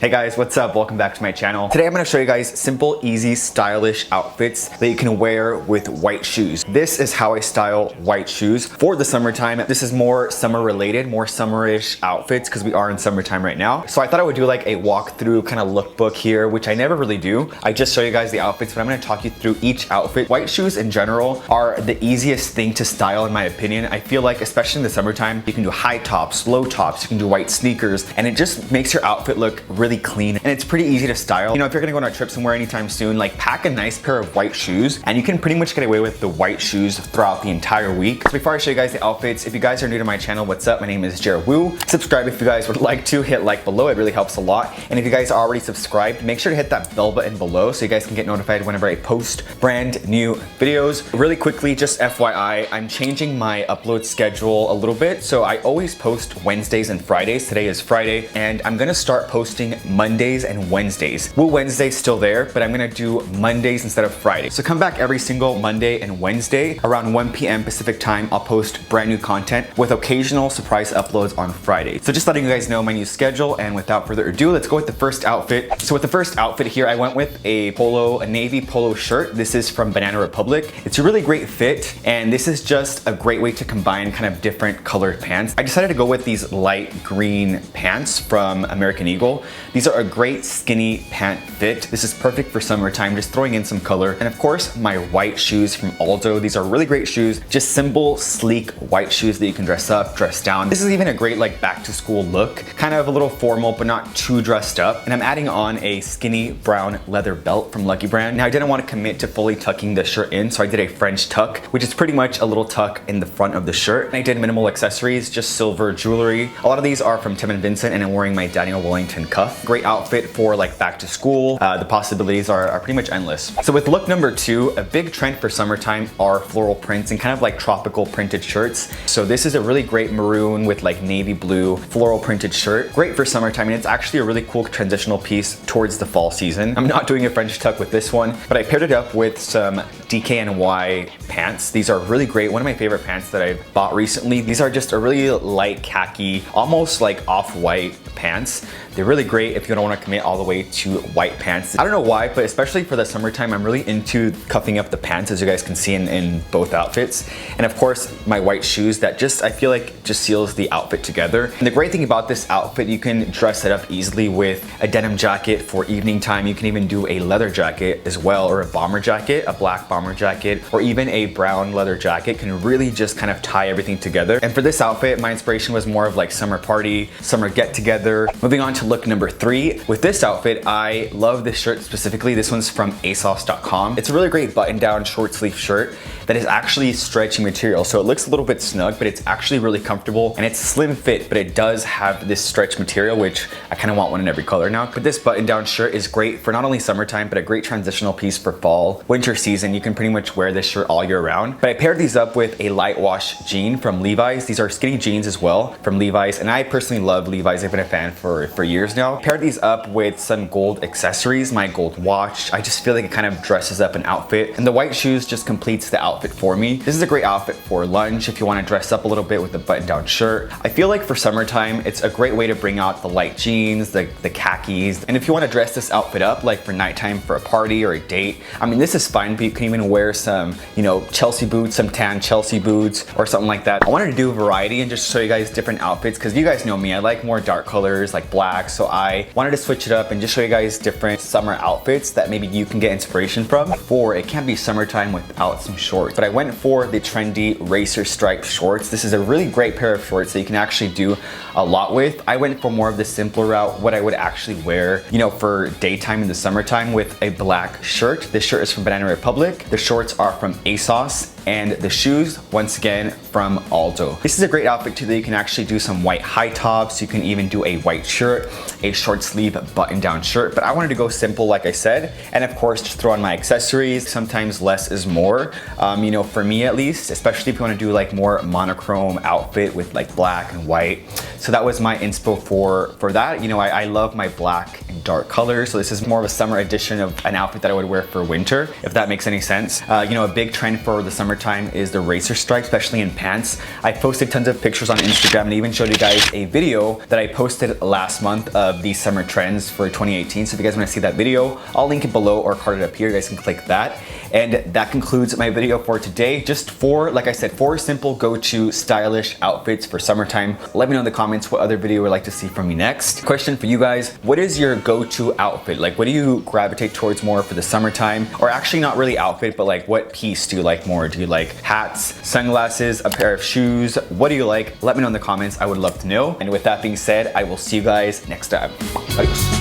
Hey guys, what's up? Welcome back to my channel. Today I'm going to show you guys simple, easy, stylish outfits that you can wear with white shoes. This is how I style white shoes for the summertime. This is more summer related, more summerish outfits because we are in summertime right now. So I thought I would do like a walkthrough kind of lookbook here, which I never really do. I just show you guys the outfits, but I'm going to talk you through each outfit. White shoes in general are the easiest thing to style in my opinion. I feel like especially in the summertime, you can do high tops, low tops, you can do white sneakers, and it just makes your outfit look really clean, and it's pretty easy to style. You know, if you're gonna go on a trip somewhere anytime soon, like pack a nice pair of white shoes and you can pretty much get away with the white shoes throughout the entire week. So before I show you guys the outfits, if you guys are new to my channel, what's up? My name is Jairwoo. Subscribe if you guys would like to, hit like below, it really helps a lot. And if you guys are already subscribed, make sure to hit that bell button below so you guys can get notified whenever I post brand new videos. Really quickly, just FYI, I'm changing my upload schedule a little bit. So I always post Wednesdays and Fridays. Today is Friday, and I'm gonna start posting Mondays and Wednesdays. Woo Wednesday's still there, but I'm gonna do Mondays instead of Friday. So come back every single Monday and Wednesday around 1 p.m. Pacific time. I'll post brand new content with occasional surprise uploads on Friday. So just letting you guys know my new schedule, and without further ado, let's go with the first outfit. So with the first outfit here, I went with a navy polo shirt. This is from Banana Republic. It's a really great fit, and this is just a great way to combine kind of different colored pants. I decided to go with these light green pants from American Eagle. These are a great skinny pant fit. This is perfect for summertime, just throwing in some color. And of course, my white shoes from Aldo. These are really great shoes, just simple, sleek white shoes that you can dress up, dress down. This is even a great like back to school look, kind of a little formal, but not too dressed up. And I'm adding on a skinny brown leather belt from Lucky Brand. Now I didn't want to commit to fully tucking the shirt in, so I did a French tuck, which is pretty much a little tuck in the front of the shirt. And I did minimal accessories, just silver jewelry. A lot of these are from Tim & Vincent, and I'm wearing my Daniel Wellington cuff. Great outfit for like back to school. The possibilities are pretty much endless. So with look number 2, a big trend for summertime are floral prints and kind of like tropical printed shirts. So this is a really great maroon with like navy blue floral printed shirt. Great for summertime, and it's actually a really cool transitional piece towards the fall season. I'm not doing a French tuck with this one, but I paired it up with some DKNY pants. These are really great. One of my favorite pants that I've bought recently. These are just a really light khaki, almost like off-white pants. They're really great if you don't want to commit all the way to white pants. I don't know why, but especially for the summertime, I'm really into cuffing up the pants, as you guys can see in both outfits. And of course, my white shoes that just, I feel like just seals the outfit together. And the great thing about this outfit, you can dress it up easily with a denim jacket for evening time. You can even do a leather jacket as well, or a bomber jacket, a black bomber jacket, or even a brown leather jacket can really just kind of tie everything together. And for this outfit, my inspiration was more of like summer party, summer get together. Moving on to look number 3. With this outfit, I love this shirt specifically. This one's from asos.com. It's a really great button down short sleeve shirt that is actually stretchy material. So it looks a little bit snug, but it's actually really comfortable, and it's slim fit, but it does have this stretch material, which I kind of want one in every color now. But this button down shirt is great for not only summertime, but a great transitional piece for fall, winter season. You can pretty much wear this shirt all year round. But I paired these up with a light wash jean from Levi's. These are skinny jeans as well from Levi's, and I personally love Levi's. I've been a fan for years now. Paired these up with some gold accessories, my gold watch. I just feel like it kind of dresses up an outfit, and the white shoes just completes the outfit for me. This is a great outfit for lunch if you want to dress up a little bit with a button-down shirt. I feel like for summertime, it's a great way to bring out the light jeans, the khakis. And if you want to dress this outfit up like for nighttime for a party or a date, I mean, this is fine, but you can even wear some, you know, Chelsea boots, some tan Chelsea boots or something like that. I wanted to do a variety and just show you guys different outfits because you guys know me, I like more dark colors like black. So I wanted to switch it up and just show you guys different summer outfits that maybe you can get inspiration from, for it can't be summertime without some shorts. But I went for the trendy racer stripe shorts. This is a really great pair of shorts that you can actually do a lot with. I went for more of the simpler route, what I would actually wear, you know, for daytime in the summertime, with a black shirt. This shirt is from Banana Republic. The shorts are from ASOS, and the shoes, once again, from Aldo. This is a great outfit too that you can actually do some white high tops. You can even do a white shirt, a short sleeve button down shirt, but I wanted to go simple like I said, and of course just throw on my accessories. Sometimes less is more, you know, for me at least, especially if you want to do like more monochrome outfit with like black and white. So that was my inspo for that. You know, I love my black and dark colors, so this is more of a summer edition of an outfit that I would wear for winter, if that makes any sense. You know, a big trend for the summer summertime is the racer stripe, especially in pants. I posted tons of pictures on Instagram and even showed you guys a video that I posted last month of these summer trends for 2018. So if you guys want to see that video, I'll link it below or card it up here. You guys can click that. And that concludes my video for today. Just four, like I said, four simple go-to stylish outfits for summertime. Let me know in the comments what other video you would like to see from me next. Question for you guys, what is your go-to outfit? Like, what do you gravitate towards more for the summertime? Or actually not really outfit, but like what piece do you like more? Do you like hats, sunglasses, a pair of shoes? What do you like? Let me know in the comments. I would love to know. And with that being said, I will see you guys next time. Bye.